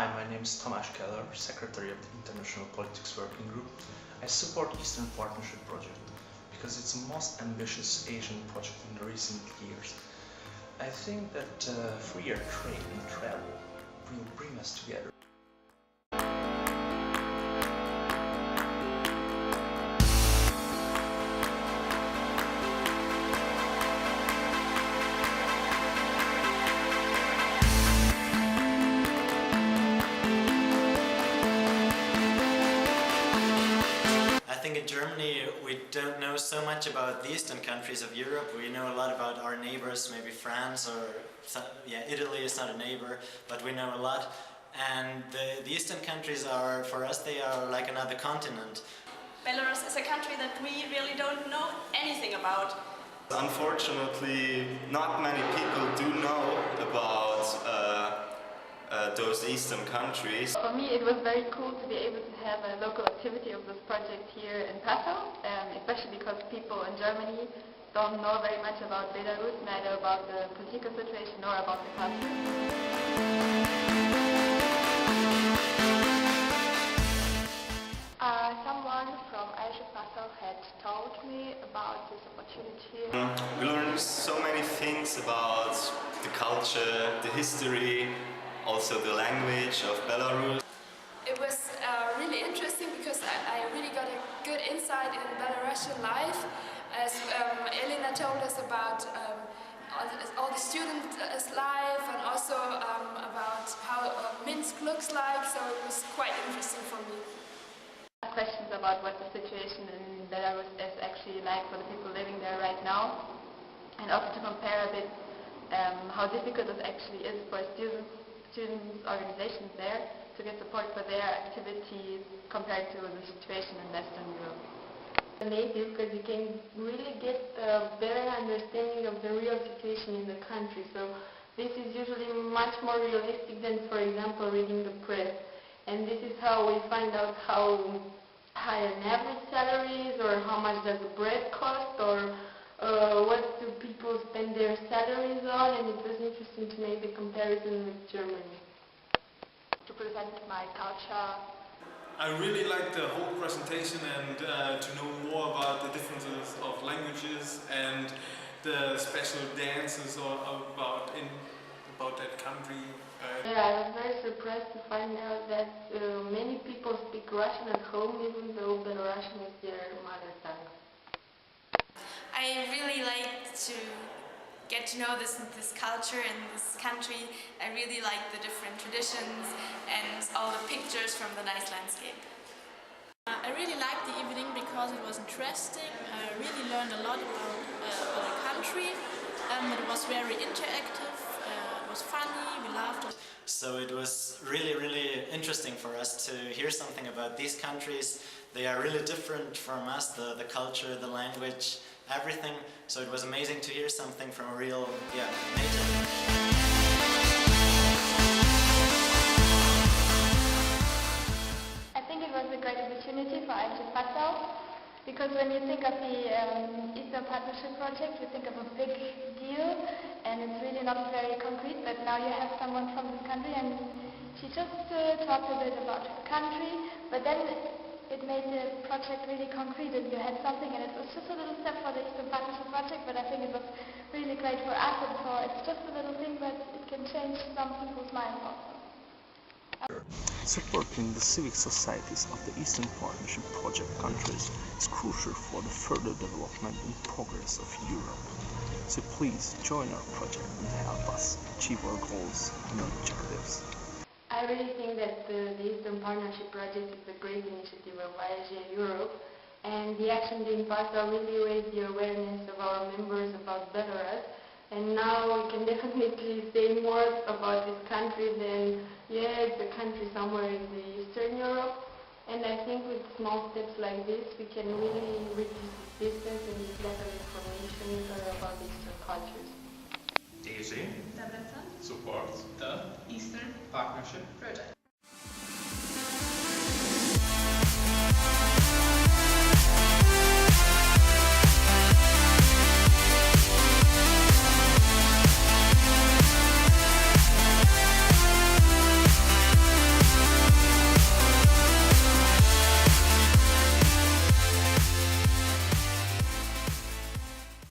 Hi, my name is Tomasz Keller, Secretary of the International Politics Working Group. I support Eastern Partnership project because it's the most ambitious Asian project in the recent years. I think that freer trade and travel will bring us together. I think in Germany we don't know so much about the eastern countries of Europe. We know a lot about our neighbors, maybe France or Italy is not a neighbor, but we know a lot. And the eastern countries are, for us, they are like another continent. Belarus is a country that we really don't know anything about. Unfortunately, not many people do know about those eastern countries. For me, it was very cool to be able to have a local activity of this project here in Passau, especially because people in Germany don't know very much about Belarus, neither about the political situation nor about the culture. Someone from Asia Passau had told me about this opportunity. We learned so many things about the culture, the history, also the language of Belarus. It was really interesting because I really got a good insight in Belarusian life, as Elena told us about all the students' life and also about how Minsk looks like, so it was quite interesting for me. Questions about what the situation in Belarus is actually like for the people living there right now, and also to compare a bit how difficult it actually is for students organizations there to get support for their activities compared to the situation in Western Europe. Native, because you can really get a better understanding of the real situation in the country. So this is usually much more realistic than, for example, reading the press. And this is how we find out how high an average salary is, or how much does the bread cost, or what do people spend their salaries on, and it was interesting to make the comparison with Germany. To present my culture. I really liked the whole presentation and to know more about the differences of languages and the special dances about that country. Yeah, I was very surprised to find out that many people speak Russian at home, even though Belarusian is their mother tongue. I really like to get to know this culture and this country. I really like the different traditions and all the pictures from the nice landscape. I really liked the evening because it was interesting. I really learned a lot about the country. It was very interactive, it was funny, we laughed. So it was really, really interesting for us to hear something about these countries. They are really different from us, the culture, the language, everything. So it was amazing to hear something from a real, native. I think it was a great opportunity for Action Passau, because when you think of the Eastern Partnership project, you think of a big deal, and it's really not very concrete, but now you have someone from this country, and she just talked a bit about her country, but then it made the project really concrete, and you had something, and it was just a little step for the Eastern Partnership project, but I think it was really great for us, and it's just a little thing, but it can change some people's minds also. Supporting the civic societies of the Eastern Partnership project countries is crucial for the further development and progress of Europe. So please join our project and help us achieve our goals and objectives. I really think that the Eastern Partnership project is a great initiative of IAG Europe, and the Action Day in Passau really raised the awareness of our members about Belarus, and now we can definitely say more about this country than, it's a country somewhere in the Eastern Europe, and I think with small steps like this we can really reduce the distance and get better information about the Eastern cultures. EaP supports the Eastern Partnership project.